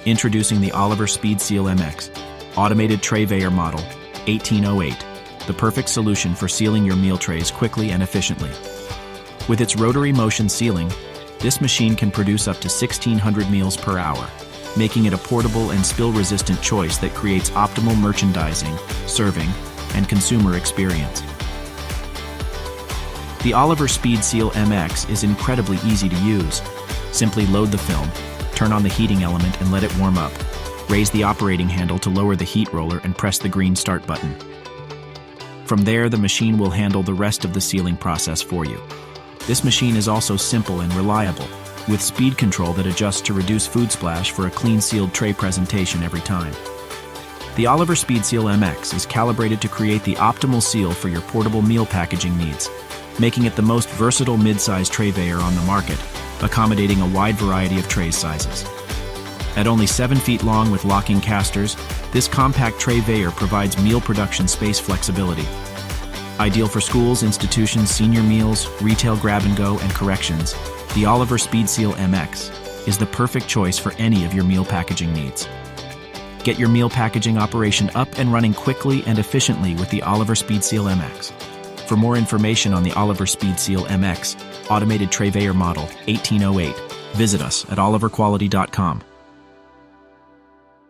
Introducing the Oliver Speedseal MX, automated trayveyor model, 1808, the perfect solution for sealing your meal trays quickly and efficiently. With its rotary motion sealing, this machine can produce up to 1,600 meals per hour, making it a portable and spill-resistant choice that creates optimal merchandising, serving, and consumer experience. The Oliver Speedseal MX is incredibly easy to use. Simply load the film, turn on the heating element and let it warm up. Raise the operating handle to lower the heat roller and press the green start button. From there, the machine will handle the rest of the sealing process for you. This machine is also simple and reliable, with speed control that adjusts to reduce food splash for a clean sealed tray presentation every time. The Oliver Speedseal MX is calibrated to create the optimal seal for your portable meal packaging needs, making it the most versatile mid-size trayveyor on the market, accommodating a wide variety of tray sizes. At only 7 feet long with locking casters, this compact trayveyor provides meal production space flexibility. Ideal for schools, institutions, senior meals, retail grab-and-go, and corrections, the Oliver Speedseal MX is the perfect choice for any of your meal packaging needs. Get your meal packaging operation up and running quickly and efficiently with the Oliver Speedseal MX. For more information on the Oliver Speedseal MX, automated trayveyor model 1808, visit us at oliverquality.com.